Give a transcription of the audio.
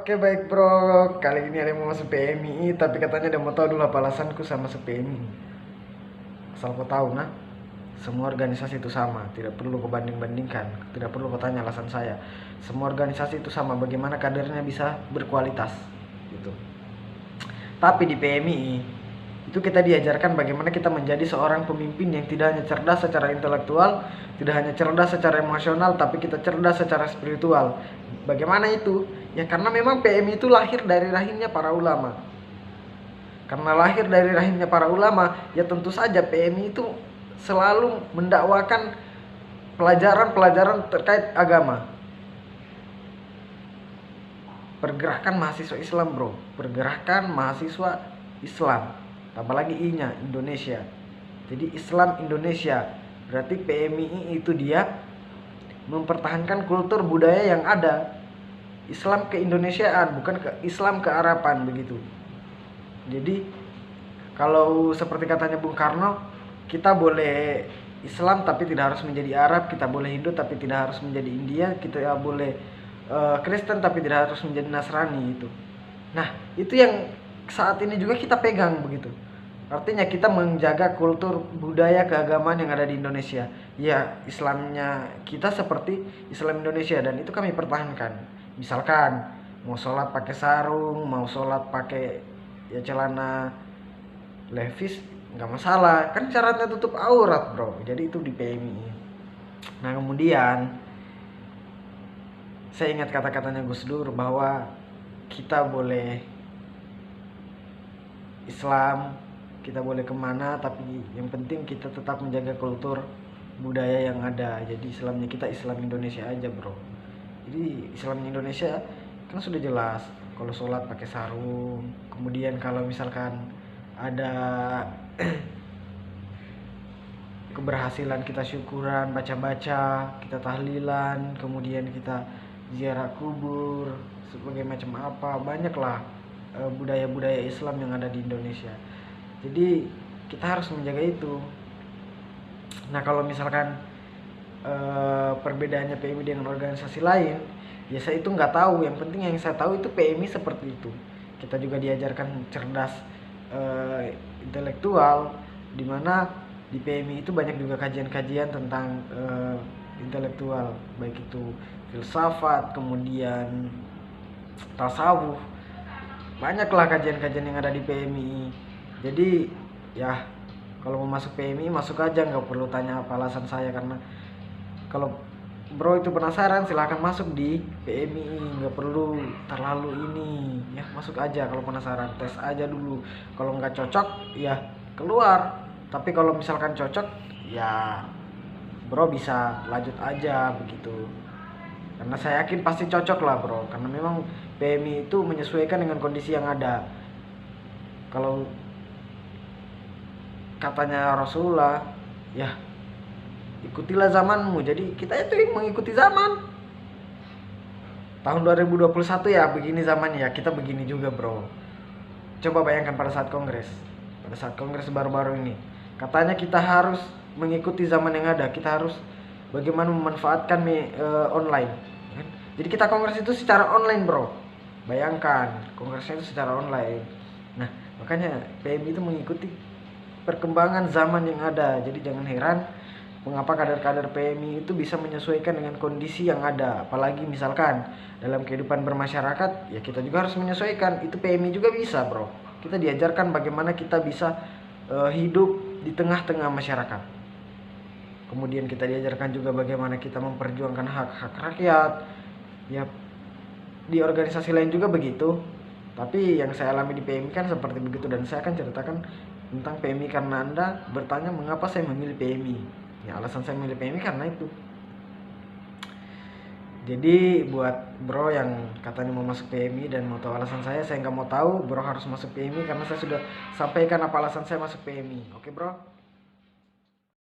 Oke baik bro, kali ini ada yang mau masuk PMI, tapi katanya dia mau tahu dulu apa alasanku sama masuk PMI. Asal kau tahu nah, semua organisasi itu sama, tidak perlu kau banding-bandingkan, tidak perlu kau tanya alasan saya. Semua organisasi itu sama, bagaimana kadernya bisa berkualitas, gitu. Tapi di PMI itu kita diajarkan bagaimana kita menjadi seorang pemimpin yang tidak hanya cerdas secara intelektual, tidak hanya cerdas secara emosional, tapi kita cerdas secara spiritual. Bagaimana itu? Ya karena memang PMI itu lahir dari rahimnya para ulama. Karena lahir dari rahimnya para ulama, ya tentu saja PMI itu selalu mendakwakan pelajaran-pelajaran terkait agama. Pergerakan mahasiswa Islam bro, pergerakan mahasiswa Islam, tambah lagi I-nya Indonesia. Jadi Islam Indonesia, berarti PMI itu dia mempertahankan kultur budaya yang ada, Islam keindonesiaan, bukan ke Islam kearaban begitu. Jadi kalau seperti katanya Bung Karno, kita boleh Islam tapi tidak harus menjadi Arab, kita boleh Hindu tapi tidak harus menjadi India, kita boleh Kristen tapi tidak harus menjadi Nasrani itu. Nah, itu yang saat ini juga kita pegang begitu. Artinya kita menjaga kultur budaya keagamaan yang ada di Indonesia. Ya, Islamnya kita seperti Islam Indonesia dan itu kami pertahankan. Misalkan mau sholat pakai sarung, mau sholat pakai ya celana levis nggak masalah, kan syaratnya tutup aurat bro. Jadi itu di PMI. Nah kemudian saya ingat kata-katanya Gus Dur bahwa kita boleh Islam, kita boleh kemana, tapi yang penting kita tetap menjaga kultur budaya yang ada. Jadi Islamnya kita Islam Indonesia aja bro. Jadi Islam Indonesia kan sudah jelas, kalau sholat pakai sarung, kemudian kalau misalkan ada keberhasilan kita syukuran, baca-baca, kita tahlilan, kemudian kita ziarah kubur, sebagai macam apa, banyaklah budaya-budaya Islam yang ada di Indonesia. Jadi kita harus menjaga itu. Nah kalau misalkan perbedaannya PMI dengan organisasi lain, ya saya itu nggak tahu. Yang penting yang saya tahu itu PMI seperti itu. Kita juga diajarkan cerdas intelektual, dimana di PMI itu banyak juga kajian-kajian tentang intelektual, baik itu filsafat, kemudian tasawuf, banyaklah kajian-kajian yang ada di PMI. Jadi ya kalau mau masuk PMI masuk aja, nggak perlu tanya apa alasan saya, karena kalau bro itu penasaran silahkan masuk di PMI, nggak perlu terlalu ini ya, masuk aja kalau penasaran, tes aja dulu. Kalau nggak cocok ya keluar, tapi kalau misalkan cocok ya bro bisa lanjut aja begitu, karena saya yakin pasti cocok lah bro, karena memang PMI itu menyesuaikan dengan kondisi yang ada. Kalau katanya Rasulullah ya ikutilah zamanmu, jadi kita itu yang mengikuti zaman. Tahun 2021 ya begini zamannya, ya kita begini juga bro. Coba bayangkan pada saat kongres baru-baru ini, katanya kita harus mengikuti zaman yang ada, kita harus bagaimana memanfaatkan online kan? Jadi kita kongres itu secara online bro, bayangkan kongresnya itu secara online. Nah makanya PMI itu mengikuti perkembangan zaman yang ada. Jadi jangan heran mengapa kader-kader PMI itu bisa menyesuaikan dengan kondisi yang ada. Apalagi misalkan dalam kehidupan bermasyarakat, ya kita juga harus menyesuaikan. Itu PMI juga bisa bro. Kita diajarkan bagaimana kita bisa hidup di tengah-tengah masyarakat. Kemudian kita diajarkan juga bagaimana kita memperjuangkan hak-hak rakyat. Ya di organisasi lain juga begitu. Tapi yang saya alami di PMI kan seperti begitu, dan saya akan ceritakan tentang PMI karena Anda bertanya mengapa saya memilih PMI. Ya alasan saya memilih PMI karena itu. Jadi buat bro yang katanya mau masuk PMI dan mau tahu alasan saya nggak mau tahu. Bro harus masuk PMI karena saya sudah sampaikan apa alasan saya masuk PMI. Oke bro.